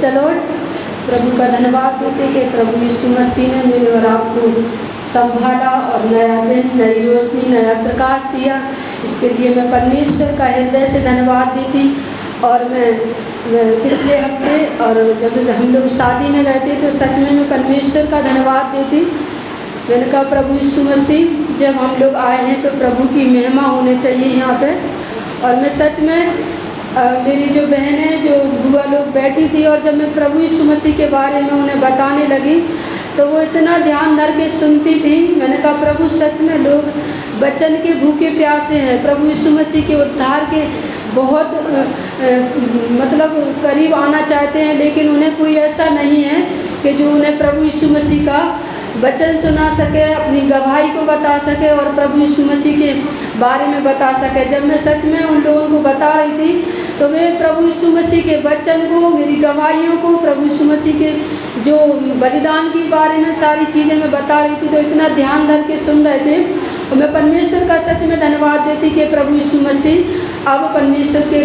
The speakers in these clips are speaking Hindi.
The Lord. प्रभु का धन्यवाद देते कि प्रभु यीशु मसीह ने मेरे और आपको संभाला और नया दिन, नई रोशनी, नया प्रकाश दिया। इसके लिए मैं परमेश्वर का हृदय से धन्यवाद देती। और मैं पिछले हफ्ते और जब हम लोग शादी में गए थे तो सच में मैं परमेश्वर का धन्यवाद देती। मैंने कहा प्रभु यीशु मसीह जब हम लोग आए हैं तो प्रभु की महिमा होनी चाहिए यहाँ पे। और मैं सच में मेरी जो बहन है, जो बुआ लोग बैठी थी, और जब मैं प्रभु यीशु मसीह के बारे में उन्हें बताने लगी तो वो इतना ध्यान धर के सुनती थी। मैंने कहा प्रभु सच में लोग वचन के भूखे प्यासे हैं, प्रभु यीशु मसीह के उद्धार के बहुत मतलब करीब आना चाहते हैं, लेकिन उन्हें कोई ऐसा नहीं है कि जो उन्हें प्रभु यीशु मसीह का वचन सुना सके, अपनी गवाही को बता सके और प्रभु यीशु मसीह के बारे में बता सके। जब मैं सच में उन लोगों को बता रही थी तो वे प्रभु यीशु मसीह के वचन को, मेरी गवाहियों को, प्रभु यीशु मसीह के जो बलिदान के बारे में सारी चीज़ें मैं बता रही थी तो इतना ध्यान धर के सुन रहे थे। और मैं परमेश्वर का सच में धन्यवाद देती कि प्रभु यीशु मसीह अब परमेश्वर के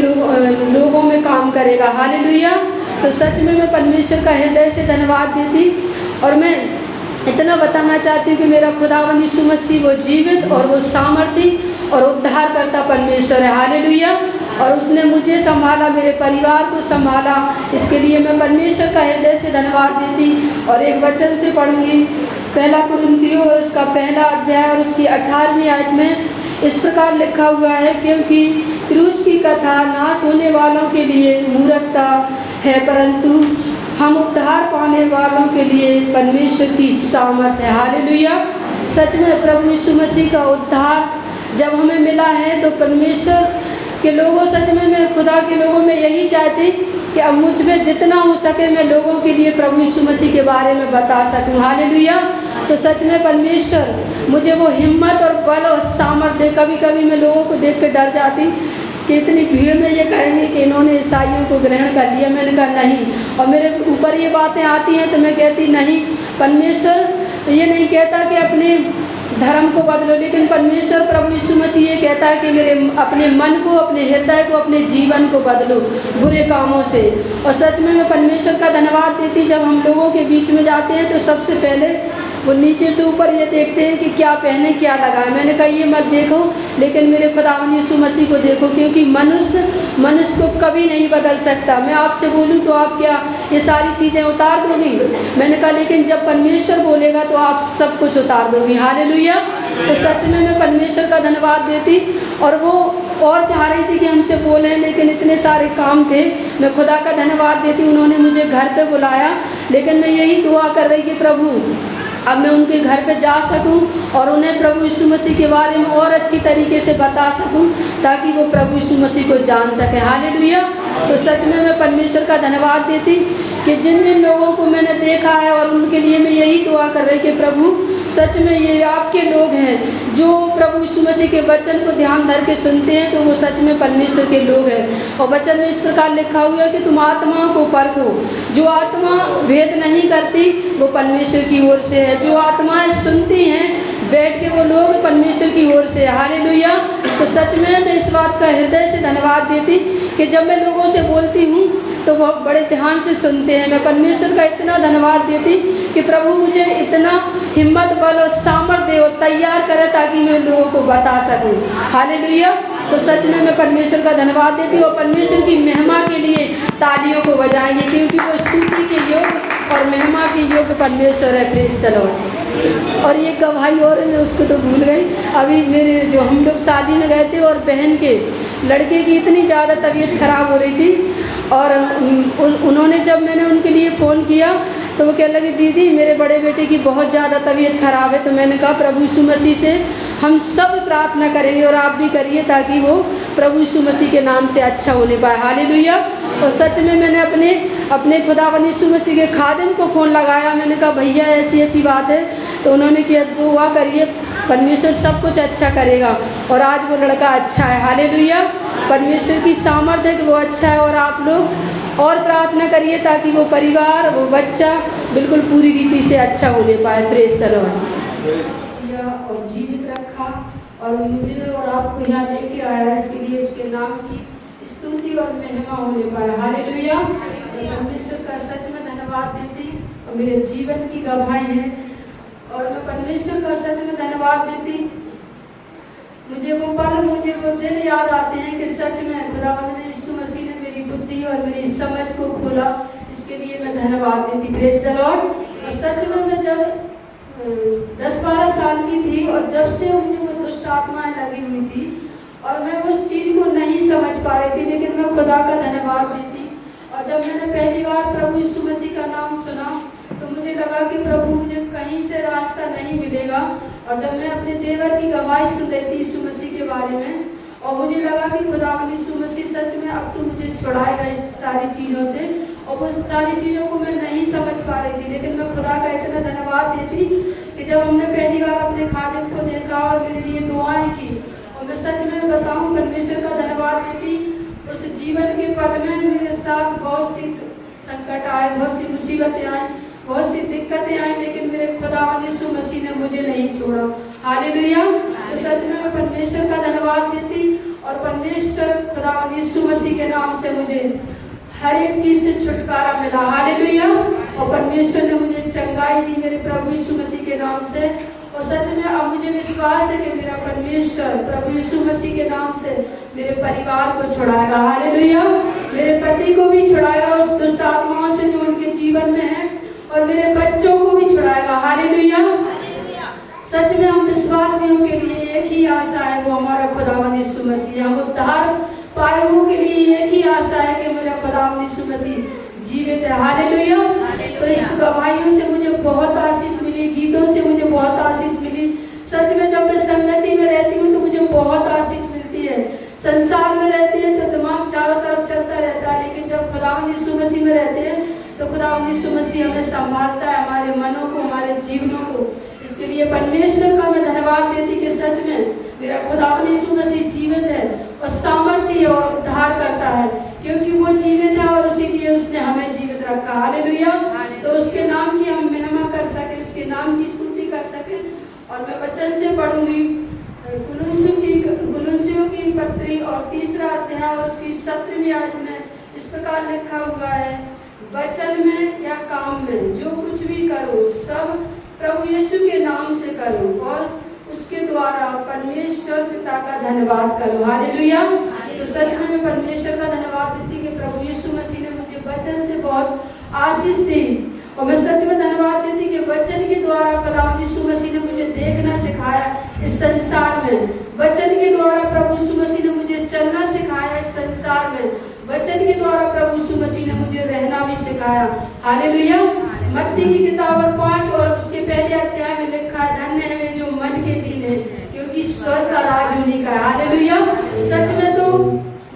लोगों में काम करेगा। हालेलुया। तो सच में मैं परमेश्वर का हृदय से धन्यवाद देती। और मैं इतना बताना चाहती हूँ कि मेरा खुदावंद यीशु मसीह वो जीवित और वो सामर्थी और उद्धार करता परमेश्वर है। हालेलुया। और उसने मुझे संभाला, मेरे परिवार को संभाला। इसके लिए मैं परमेश्वर का हृदय से धन्यवाद देती। और एक वचन से पढ़ूंगी, पहला कुरिन्थियों और उसका पहला अध्याय और उसकी 18वीं आयत में इस प्रकार लिखा हुआ है, क्योंकि क्रूस की कथा नाश होने वालों के लिए मूर्खता है, परंतु हम उद्धार पाने वालों के लिए परमेश्वर की सामर्थ है। हालेलुया। सच में प्रभु यीशु मसीह का उद्धार जब हमें मिला है तो परमेश्वर के लोगों, सच में मैं खुदा के लोगों में यही चाहती कि अब मुझ में जितना हो सके मैं लोगों के लिए प्रभु यीशु मसीह के बारे में बता सकूं। हालेलुया। तो सच में परमेश्वर मुझे वो हिम्मत और बल और सामर्थ्य दे। कभी कभी मैं लोगों को देख कर डर जाती कि इतनी भीड़ में ये कहेंगे कि इन्होंने ईसाइयों को ग्रहण कर लिया। मैंने कहा नहीं, और मेरे ऊपर ये बातें आती हैं तो मैं कहती नहीं, परमेश्वर ये नहीं कहता कि अपने धर्म को बदलो, लेकिन परमेश्वर प्रभु यीशु मसीह ये कहता है कि मेरे अपने मन को, अपने हृदय को, अपने जीवन को बदलो बुरे कामों से। और सच में मैं परमेश्वर का धन्यवाद देती। जब हम लोगों के बीच में जाते हैं तो सबसे पहले वो नीचे से ऊपर ये देखते हैं कि क्या पहने, क्या लगाए। मैंने कहा ये मत देखो, लेकिन मेरे खुदावंद यीशु मसीह को देखो, क्योंकि मनुष्य को कभी नहीं बदल सकता। मैं आपसे बोलूँ तो आप क्या ये सारी चीज़ें उतार दोगी? मैंने कहा लेकिन जब परमेश्वर बोलेगा तो आप सब कुछ उतार दोगी। हालेलुया। तो सच में मैं परमेश्वर का धन्यवाद देती। और वो और चाह रही थी कि हमसे बोलें, लेकिन इतने सारे काम थे। मैं खुदा का धन्यवाद देती, उन्होंने मुझे घर पे बुलाया, लेकिन मैं यही दुआ कर रही कि प्रभु अब मैं उनके घर पे जा सकूं और उन्हें प्रभु यीशु मसीह के बारे में और अच्छी तरीके से बता सकूं, ताकि वो प्रभु यीशु मसीह को जान सकें। हालेलुया। तो सच में मैं परमेश्वर का धन्यवाद देती कि जिन जिन लोगों को मैंने देखा है, और उनके लिए मैं यही दुआ कर रही कि प्रभु सच में ये आपके लोग हैं जो प्रभु यीशु मसीह के वचन को ध्यान धर के सुनते हैं, तो वो सच में परमेश्वर के लोग हैं। और वचन में इस प्रकार लिखा हुआ है कि तुम आत्माओं को परखो, जो आत्मा भेद नहीं करती वो परमेश्वर की ओर से है, जो आत्माएं सुनती हैं बैठ के वो लोग परमेश्वर की ओर से। हालेलुया। तो सच में मैं इस बात का हृदय से धन्यवाद देती कि जब मैं लोगों से बोलती हूँ तो वो बड़े ध्यान से सुनते हैं। मैं परमेश्वर का इतना धन्यवाद देती कि प्रभु मुझे इतना हिम्मत, बल और सामर्थ्य दे और तैयार करे ताकि मैं लोगों को बता सकूं। हालेलुया। तो सच में मैं परमेश्वर का धन्यवाद देती हूँ और परमेश्वर की महिमा के लिए तालियों को बजाएंगे, क्योंकि वो स्तुति के योग्य और महिमा के योग्य परमेश्वर है। Praise the Lord. और ये गवाही और मैं उसको तो भूल गई। अभी मेरे जो हम लोग शादी में गए थे और बहन के लड़के की इतनी ज़्यादा तबीयत खराब हो रही थी, और उन्होंने जब मैंने उनके लिए फ़ोन किया तो वो कहने लगी दीदी मेरे बड़े बेटे की बहुत ज़्यादा तबीयत खराब है। तो मैंने कहा प्रभु यीशु मसीह से हम सब प्रार्थना करेंगे और आप भी करिए ताकि वो प्रभु यीशु मसीह के नाम से अच्छा होने पाए। हालेलुया। और सच में मैंने अपने खुदावंद यीशु मसीह के खादिम को फ़ोन लगाया। मैंने कहा भैया ऐसी ऐसी बात है, तो उन्होंने किया दुआ करिए, परमेश्वर सब कुछ अच्छा करेगा। और आज वो लड़का अच्छा है। हालेलुया। परमेश्वर की सामर्थ्य है कि वो अच्छा है। और आप लोग और प्रार्थना करिए ताकि वो परिवार, वो बच्चा बिल्कुल पूरी रीति से अच्छा होने पाए। Praise the Lord. और जीवित रखा और मुझे और आपको यहाँ लेके आया, इसके लिए उसके नाम की स्तुति और महिमा होने पाए। हालेलुया। परमेश्वर का सच में धन्यवाद देती और मेरे जीवन की गवाही है। और मैं परमेश्वर का सच में धन्यवाद देती। मुझे वो पल, मुझे वो दिन याद आते हैं कि सच में खुदावंद ने यीशु मसीह ने मेरी बुद्धि और मेरी समझ को खोला। इसके लिए मैं धन्यवाद देती। Praise the Lord. और सच में मैं जब 10-12 साल की थी और जब से मुझे वो दुष्ट आत्माएं लगी हुई थी और मैं उस चीज़ को नहीं समझ पा रही थी, लेकिन मैं खुदा का धन्यवाद देती। और जब मैंने पहली बार प्रभु यीशु मसीह का नाम सुना तो मुझे लगा कि प्रभु मुझे कहीं से रास्ता नहीं मिलेगा। और जब मैं अपने देवर की गवाही सुन रही थी यीशु मसीह के बारे में, और मुझे लगा कि खुदावंद यीशु मसीह सच में अब तो मुझे छुड़ाएगा इस सारी चीज़ों से, और वो सारी चीज़ों को मैं नहीं समझ पा रही थी। लेकिन मैं खुदा का इतना धन्यवाद देती कि जब हमने पहली बार अपने खादिम को देखा और मेरे लिए दुआएं की, और मैं सच में बताऊं परमेश्वर का धन्यवाद देती। उस जीवन के पल में मेरे साथ बहुत सी संकट आए, बहुत सी मुसीबतें आई, बहुत सी दिक्कतें आई, लेकिन मेरे खुदावंद यीशु मसीह ने मुझे नहीं छोड़ा। हालेलुया। तो सच में मैं परमेश्वर का धन्यवाद देती। और परमेश्वर खुदावंद यीशु मसीह के नाम से मुझे हर एक चीज से छुटकारा मिला। हालेलुया। और परमेश्वर ने मुझे चंगाई दी मेरे प्रभु यीशु मसीह के नाम से। और सच में अब मुझे विश्वास है कि मेरा परमेश्वर प्रभु यीशु मसीह के नाम से मेरे परिवार को छुड़ाएगा। हालेलुया। मेरे पति को भी छुड़ाएगा उस दुष्ट आत्माओं से जो उनके जीवन में है, और मेरे बच्चों को भी छुड़ाएगा। हालेलुया। सच में हम विश्वासियों के लिए एक ही आशा है, वो हमारा खुदावंद यीशु मसीह। हम उद्धार पाए हुओं के लिए एक ही आशा है कि मेरा खुदावंद यीशु मसीह जीवित है। हालेलुया। तो इस गवाहियों से मुझे बहुत आशीष मिली, गीतों से मुझे बहुत आशीष मिली। सच में जब मैं संगति में रहती हूँ तो मुझे बहुत आशीष मिलती है। संसार में रहते हैं तो दिमाग चारों तरफ चलता रहता है, लेकिन जब खुदावंद यीशु मसीह में रहते हैं तो खुदावंद यीशु मसीह हमें संभालता है, हमारे मनों को, हमारे जीवनों को। इसके लिए परमेश्वर का मैं धन्यवाद देती कि सच में मेरा खुदावंद यीशु मसीह जीवित है और सामर्थ्य और उद्धार करता है, क्योंकि वो जीवित है और उसी लिए उसने हमें जीवित रखा। हालेलुया। तो उसके नाम की हम महिमा कर सके, उसके नाम की स्तुति कर सके। और मैं वचन से पढ़ूंगी कुलुस्सियों की पत्री और 3रा अध्याय और उसकी 17वीं आयत में इस प्रकार लिखा हुआ है, वचन में या काम में जो कुछ भी करो सब प्रभु यीशु के नाम से करो और उसके द्वारा परमेश्वर पिता का धन्यवाद करो। हालेलुया। तो सच में मैं परमेश्वर का धन्यवाद देती कि प्रभु यीशु मसीह ने मुझे वचन से बहुत आशीष दी। और मैं सच में धन्यवाद देती कि वचन के द्वारा खुदावंद यीशु मसीह ने मुझे देखना सिखाया इस संसार में। वचन के द्वारा प्रभु यीशु मसीह ने मुझे चलना सिखाया इस संसार में। वचन के द्वारा प्रभु यीशु मसीह ने मुझे रहना भी सिखाया। हालेलुया। मत्ती की किताब 5 और उसके पहले अध्याय में लिखा है, धन्य है वे जो मन के दीन है, क्योंकि स्वर्ग का राज उन्हीं का है। हालेलुया। सच में तो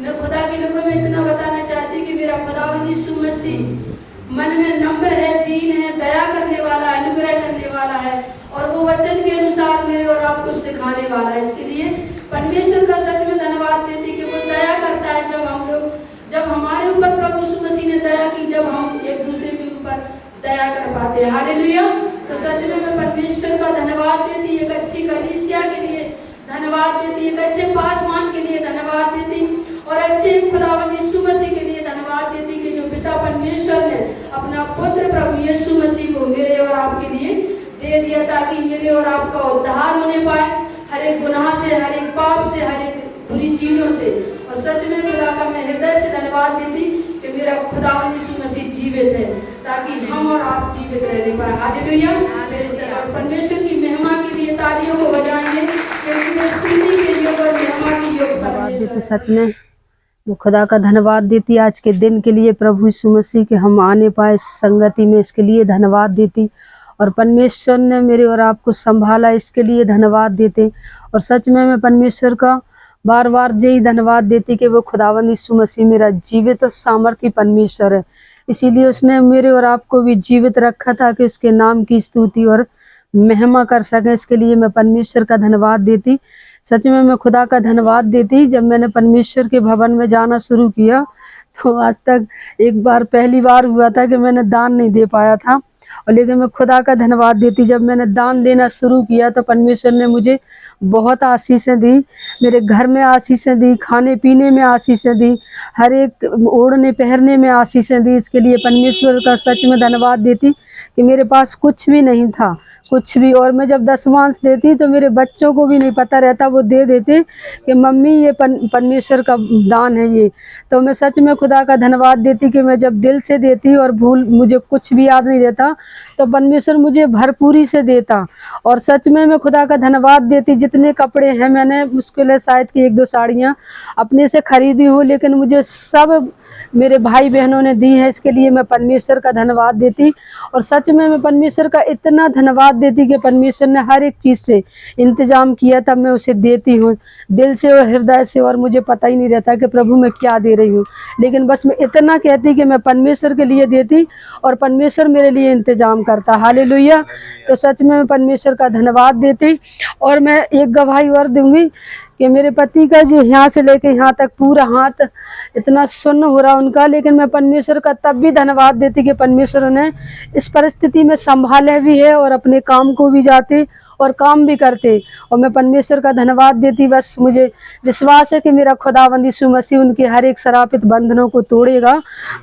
मैं खुदा के लोगों में इतना बताना चाहती कि मेरा खुदावंद यीशु मसीह मन में नम्र है, दीन है, दया करने वाला है, अनुग्रह करने वाला है, और वो वचन के अनुसार मेरे और आपको सिखाने वाला है। इसके लिए परमेश्वर का सच में धन्यवाद देती कि वो दया करता है। जब हमारे ऊपर प्रभु यीशु मसीह ने दया की, जब हम एक दूसरे के ऊपर दया कर पाते हैं। हालेलुया। तो सच में मैं परमेश्वर का धन्यवाद देती, एक अच्छी कलीसिया के लिए धन्यवाद देती, एक अच्छे पासवान के लिए धन्यवाद देती, और अच्छे खुदावंद यीशु मसीह के लिए धन्यवाद देती कि जो पिता परमेश्वर ने अपना पुत्र प्रभु यीशु मसीह को मेरे और आपके लिए दे दिया, ताकि मेरे और आपका उद्धार होने पाए हर एक गुनाह से, हर एक पाप से, हर एक बुरी चीजों से। और सच में खुदा का मैं हृदय से धन्यवाद देती कि मेरा खुदावंद यीशु मसीह जीवित है, ताकि हम और आप जीवित रहने पाए। हालेलुया। और परमेश्वर की महिमा के लिए तालियों को बजाएंगे, क्योंकि वो स्तुति के योग और महिमा के योग परमेश्वर। सच में मैं खुदा का धन्यवाद देती आज के दिन के लिए, प्रभु यीशु मसीह के हम आने पाए संगति में, इसके लिए धन्यवाद देती। और परमेश्वर ने मेरे और आपको संभाला, इसके लिए धन्यवाद देते। और सच में मैं परमेश्वर का बार बार यही धन्यवाद देती कि वो खुदावंद यीशु मसीह मेरा जीवित और सामर्थी परमेश्वर है। इसीलिए उसने मेरे और आपको भी जीवित रखा था कि उसके नाम की स्तुति और महिमा कर सके। इसके लिए मैं परमेश्वर का धन्यवाद देती। सच में मैं खुदा का धन्यवाद देती। जब मैंने परमेश्वर के भवन में जाना शुरू किया तो आज तक एक बार पहली बार हुआ था कि मैंने दान नहीं दे पाया था, और लेकिन मैं खुदा का धन्यवाद देती, जब मैंने दान देना शुरू किया तो परमेश्वर ने मुझे बहुत आशीषें दी, मेरे घर में आशीषें दी, खाने पीने में आशीषें दी, हर एक ओढ़ने पहनने में आशीषें दी। इसके लिए परमेश्वर का सच में धन्यवाद देती कि मेरे पास कुछ भी नहीं था, कुछ भी। और मैं जब दशमांश देती तो मेरे बच्चों को भी नहीं पता रहता, वो दे देते कि मम्मी ये परमेश्वर का दान है ये। तो मैं सच में खुदा का धन्यवाद देती कि मैं जब दिल से देती और मुझे कुछ भी याद नहीं रहता तो परमेश्वर मुझे भरपूरी से देता। और सच में मैं खुदा का धन्यवाद देती। जितने कपड़े हैं, मैंने मुश्किल है शायद कि 1-2 साड़ियाँ अपने से खरीदी हूँ, लेकिन मुझे सब मेरे भाई बहनों ने दी है। इसके लिए मैं परमेश्वर का धन्यवाद देती। और सच में मैं परमेश्वर का इतना धन्यवाद देती कि परमेश्वर ने हर एक चीज़ से इंतजाम किया, तब मैं उसे देती हूँ दिल से और हृदय से। और मुझे पता ही नहीं रहता कि प्रभु मैं क्या दे रही हूँ, लेकिन बस मैं इतना कहती कि मैं परमेश्वर के लिए देती और परमेश्वर मेरे लिए इंतजाम करता। हालेलुया। तो सच में मैं परमेश्वर का धन्यवाद देती। और मैं एक गवाही और दूंगी कि मेरे पति का जो यहाँ से लेके यहाँ तक पूरा हाथ इतना सुन्न हो रहा उनका, लेकिन मैं परमेश्वर का तब भी धन्यवाद देती कि परमेश्वर ने इस परिस्थिति में संभाले भी है और अपने काम को भी जाते और काम भी करते। और मैं परमेश्वर का धन्यवाद देती। बस मुझे विश्वास है कि मेरा खुदावंद यीशु मसीह उनके हर एक श्रापित बंधनों को तोड़ेगा।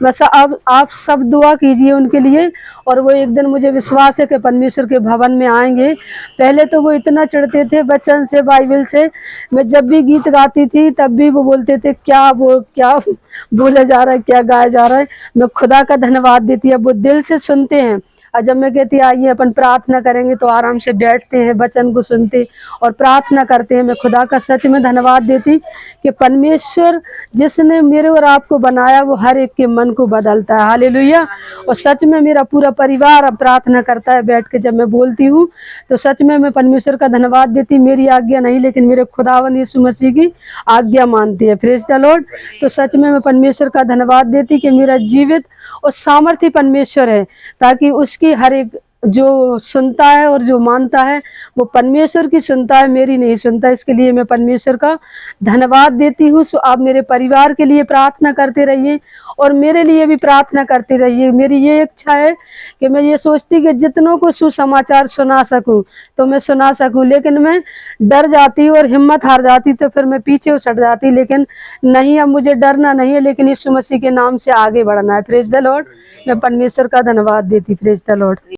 बस अब आप सब दुआ कीजिए उनके लिए। और वो एक दिन, मुझे विश्वास है कि परमेश्वर के भवन में आएंगे। पहले तो वो इतना चिढ़ते थे वचन से, बाइबल से। मैं जब भी गीत गाती थी तब भी वो बोलते थे क्या बोला जा रहा है, क्या गाया जा रहा है। मैं खुदा का धन्यवाद देती। अब वो दिल से सुनते हैं। और जब मैं कहती आइए अपन प्रार्थना करेंगे तो आराम से बैठते हैं, वचन को सुनते और प्रार्थना करते हैं। मैं खुदा का सच में धन्यवाद देती कि परमेश्वर जिसने मेरे और आपको बनाया वो हर एक के मन को बदलता है। हालेलुया। और सच में मेरा पूरा परिवार अब प्रार्थना करता है बैठ के जब मैं बोलती हूँ। तो सच में मैं परमेश्वर का धन्यवाद देती। मेरी आज्ञा नहीं, लेकिन मेरे खुदावंद यीशु मसीह की आज्ञा मानती है। Praise the Lord. तो सच में मैं परमेश्वर का धन्यवाद देती कि मेरा जीवित और सामर्थ्य परमेश्वर है, ताकि उसकी हर एक जो सुनता है और जो मानता है वो परमेश्वर की सुनता है, मेरी नहीं सुनता। इसके लिए मैं परमेश्वर का धन्यवाद देती हूँ। सो आप मेरे परिवार के लिए प्रार्थना करते रहिए और मेरे लिए भी प्रार्थना करते रहिए। मेरी ये इच्छा है कि मैं ये सोचती कि जितनों को सुसमाचार सुना सकूं तो मैं सुना सकूं, लेकिन मैं डर जाती और हिम्मत हार जाती तो फिर मैं पीछे उछट जाती। लेकिन नहीं, अब मुझे डरना नहीं है, लेकिन यीशु मसीह के नाम से आगे बढ़ना है। Praise the Lord. मैं परमेश्वर का धन्यवाद देती। Praise the Lord.